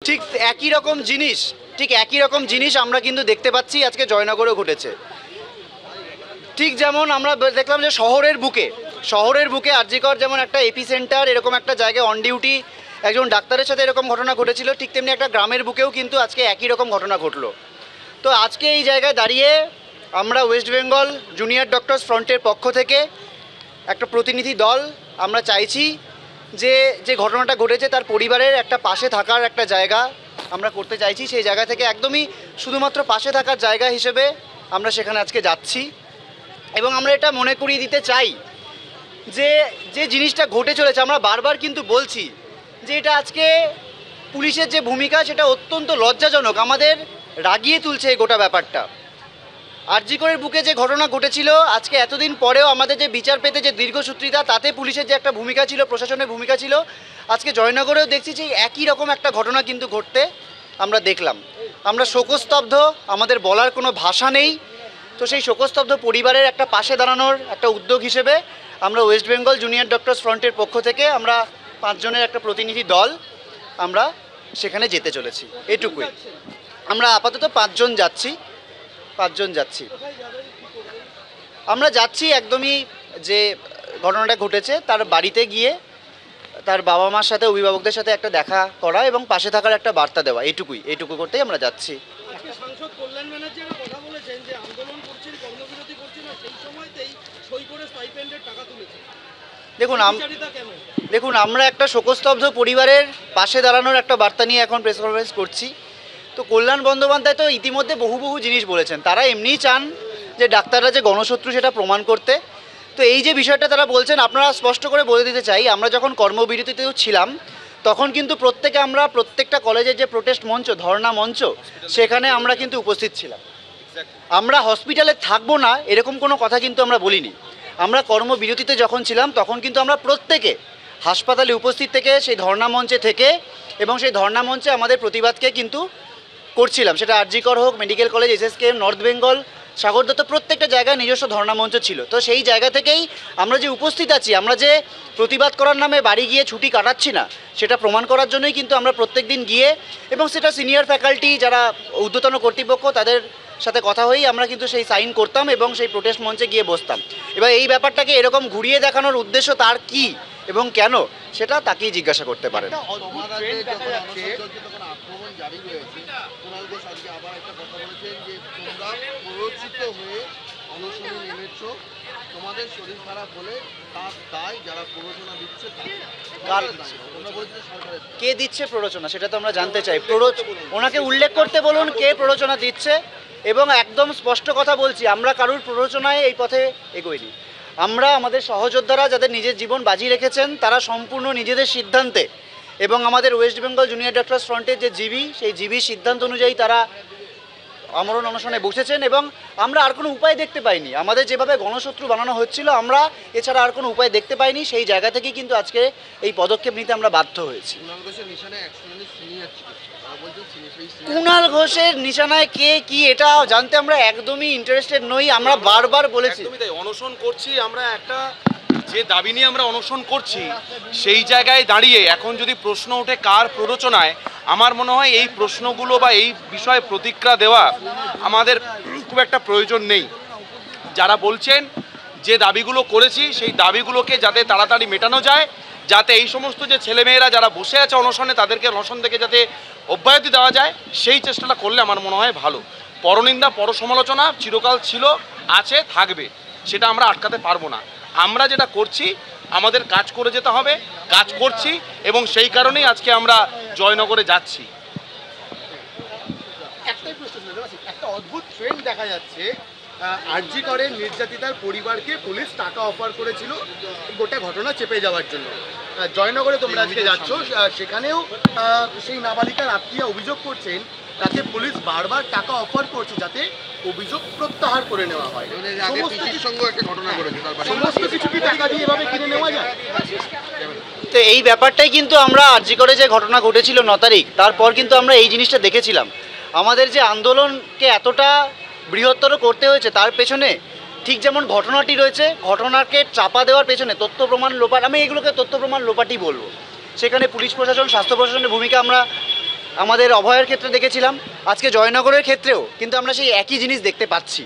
ঠিক একই রকম জিনিস আমরা কিন্তু দেখতে পাচ্ছি আজকে জয়নগরেও ঘটেছে। ঠিক যেমন আমরা দেখলাম যে শহরের বুকে আরজিকর যেমন একটা এপিসেন্টার, এরকম একটা জায়গায় অন ডিউটি একজন ডাক্তারের সাথে এরকম ঘটনা ঘটেছিল, ঠিক তেমনি একটা গ্রামের বুকেও কিন্তু আজকে একই রকম ঘটনা ঘটলো। তো আজকে এই জায়গায় দাঁড়িয়ে আমরা ওয়েস্ট বেঙ্গল জুনিয়র ডক্টরস ফ্রন্টের পক্ষ থেকে একটা প্রতিনিধি দল আমরা চাইছি যে যে ঘটনাটা ঘটেছে তার পরিবারের একটা পাশে থাকার একটা জায়গা আমরা করতে চাইছি। সেই জায়গা থেকে একদমই শুধুমাত্র পাশে থাকার জায়গা হিসেবে আমরা সেখানে আজকে যাচ্ছি। এবং আমরা এটা মনে করিয়ে দিতে চাই যে যে জিনিসটা ঘটে চলেছে, আমরা বারবার কিন্তু বলছি যে এটা আজকে পুলিশের যে ভূমিকা সেটা অত্যন্ত লজ্জাজনক, আমাদের রাগিয়ে তুলছে এই গোটা ব্যাপারটা। আরজিকরের বুকে যে ঘটনা ঘটেছিল, আজকে এতদিন পরেও আমাদের যে বিচার পেতে যে দীর্ঘসূত্রিতা, তাতে পুলিশের যে একটা ভূমিকা ছিল, প্রশাসনের ভূমিকা ছিল, আজকে জয়নগরেও দেখছি যে একই রকম একটা ঘটনা কিন্তু ঘটতে আমরা দেখলাম। আমরা শোকস্তব্ধ, আমাদের বলার কোনো ভাষা নেই। তো সেই শোকস্তব্ধ পরিবারের একটা পাশে দাঁড়ানোর একটা উদ্যোগ হিসেবে আমরা ওয়েস্ট বেঙ্গল জুনিয়র ডক্টরস ফ্রন্টের পক্ষ থেকে আমরা 5 জনের একটা প্রতিনিধি দল আমরা সেখানে যেতে চলেছি। এটুকুই। আমরা আপাতত 5 জন যাচ্ছি। আমরা যাচ্ছি একদমই যে ঘটনাটা ঘটেছে তার বাড়িতে গিয়ে তার বাবা মার সাথে, অভিভাবকদের সাথে একটা দেখা করা এবং পাশে থাকার একটা বার্তা দেওয়া, এইটুকু করতেই আমরা যাচ্ছি। সাংসদ কল্যাণ ব্যানার্জি একটা কথা বলেছেন যে আন্দোলন করছেন, কর্মবিরতি করছেন, আর সেই সময়তেই সই করে স্টাইপেন্ডের টাকা তুলেছেন। দেখুন আমরা একটা শোকস্তব্ধ পরিবারের পাশে দাঁড়ানোর একটা বার্তা নিয়ে এখন প্রেস কনফারেন্স করছি। তো কল্যাণ বন্দ্যোপাধ্যায় তো ইতিমধ্যে বহু জিনিস বলেছেন। তারা এমনিই চান যে ডাক্তাররা যে গণশত্রু সেটা প্রমাণ করতে। তো এই যে বিষয়টা তারা বলছেন, আপনারা স্পষ্ট করে বলে দিতে চাই, আমরা যখন কর্মবিরতিতেও ছিলাম তখন কিন্তু প্রত্যেকটা কলেজের যে প্রোটেস্ট মঞ্চ, ধর্ণা মঞ্চ, সেখানে আমরা কিন্তু উপস্থিত ছিলাম। আমরা হসপিটালে থাকবো না এরকম কোনো কথা কিন্তু আমরা বলিনি। আমরা কর্মবিরতিতে যখন ছিলাম তখন কিন্তু আমরা প্রত্যেকে হাসপাতালে উপস্থিত থেকে সেই ধর্ণা মঞ্চে থেকে এবং সেই ধর্ণা মঞ্চে আমাদের প্রতিবাদকে কিন্তু করছিলাম। সেটা আরজিকর হোক, medical college, SSKM, North Bengal, Sagar Dutta, প্রত্যেকটা জায়গায় নিজস্ব ধর্ণা মঞ্চ ছিল। তো সেই জায়গা থেকেই আমরা যে উপস্থিত আছি, আমরা যে প্রতিবাদ করার নামে বাড়ি গিয়ে ছুটি কাটাচ্ছি না, সেটা প্রমাণ করার জন্যই কিন্তু আমরা প্রত্যেক দিন গিয়ে, এবং সেটা সিনিয়র ফ্যাকাল্টি যারা ঊর্ধ্বতন কর্তৃপক্ষ তাদের সাথে কথা হয়েই আমরা কিন্তু সেই সাইন করতাম এবং সেই প্রোটেস্ট মঞ্চে গিয়ে বসতাম। এবার এই ব্যাপারটাকে এরকম ঘুরিয়ে দেখানোর উদ্দেশ্য তার কি এবং কেন, সেটা তাকেই জিজ্ঞাসা করতে পারেন। কে দিচ্ছে প্ররোচনা সেটা তো আমরা জানতে চাই। ওনাকে উল্লেখ করতে বলুন কে প্ররোচনা দিচ্ছে, এবং একদম স্পষ্ট কথা বলছি, আমরা কারুর প্ররোচনায় এই পথে এগোইনি। আমরা আমাদের সহযোদ্ধারা যাদের নিজের জীবন বাজি রেখেছেন তারা সম্পূর্ণ নিজেদের সিদ্ধান্তে, এবং আমাদের ওয়েস্ট বেঙ্গল জুনিয়র ডক্টরস ফ্রন্টের যে জিবি, সেই জিবির সিদ্ধান্ত অনুযায়ী তারা আমরণ অনশনে বসেছেন, এবং আমরা আর কোনো উপায় দেখতে পাইনি। আমাদের যেভাবে গণশত্রু বানানো হচ্ছিল, আমরা এছাড়া আর কোনো উপায় দেখতে পাইনি। সেই জায়গা থেকেই কিন্তু আজকে এই পদক্ষেপ নিতে আমরা বাধ্য হয়েছি। কুণাল ঘোষের নিশানায় কে কি এটা জানতে আমরা একদমই ইন্টারেস্টেড নই। আমরা বারবার বলেছি অনশন করছি, আমরা একটা যে দাবি নিয়ে আমরা অনশন করছি সেই জায়গায় দাঁড়িয়ে এখন যদি প্রশ্ন ওঠে কার প্ররোচনায়, আমার মনে হয় এই প্রশ্নগুলো বা এই বিষয়ে প্রতিক্রিয়া দেওয়া আমাদের খুব একটা প্রয়োজন নেই। যারা বলছেন যে দাবিগুলো করেছি সেই দাবিগুলোকে যাতে তাড়াতাড়ি মেটানো যায়, যাতে এই সমস্ত যে ছেলেমেয়েরা যারা বসে আছে অনশনে তাদেরকে অনশন থেকে যাতে অব্যাহতি দেওয়া যায়, সেই চেষ্টাটা করলে আমার মনে হয় ভালো। পরনিন্দা, পরসমালোচনা চিরকাল ছিল, আছে, থাকবে, সেটা আমরা আটকাতে পারবো না। আমরা যেটা করছি আমাদের কাজ করে যেতে হবে, কাজ করছি, এবং সেই কারণেই আজকে আমরা জয়নগরে যাচ্ছি। একটাই প্রশ্ন, একটা অদ্ভুত ট্রেন্ড দেখা যাচ্ছে। আরজিকরের নির্যাতিতার পরিবারকে পুলিশ টাকা অফার করেছিল গোটা ঘটনা চেপে যাওয়ার জন্য। জয়নগরে তোমরা আজকে যাচ্ছ, সেখানেও সেই নাবালিকার আত্মীয়া অভিযোগ করছেন তাকে পুলিশ বারবার টাকা অফার করছে যাতে অভিযোগ প্রত্যাহার করে নেওয়া হয়। সমস্ত কিছু কি টাকা দিয়ে এভাবে কিনে নেওয়া যায়? তো এই ব্যাপারটাই কিন্তু আমরা আরজিকরে যে ঘটনা ঘটেছিল 9 তারিখ, তারপর কিন্তু আমরা এই জিনিসটা দেখেছিলাম। আমাদের যে আন্দোলনকে এতটা বৃহত্তর করতে হয়েছে তার পেছনে ঠিক যেমন ঘটনাটি রয়েছে, ঘটনাকে চাপা দেওয়ার পেছনে তথ্য প্রমাণ লোপাট, আমি এগুলোকে তথ্য প্রমাণ লোপাটই বলবো। সেখানে পুলিশ প্রশাসন, স্বাস্থ্য প্রশাসনের ভূমিকা আমরা আমাদের অভয়ের ক্ষেত্রে দেখেছিলাম, আজকে জয়নগরের ক্ষেত্রেও কিন্তু আমরা সেই একই জিনিস দেখতে পাচ্ছি।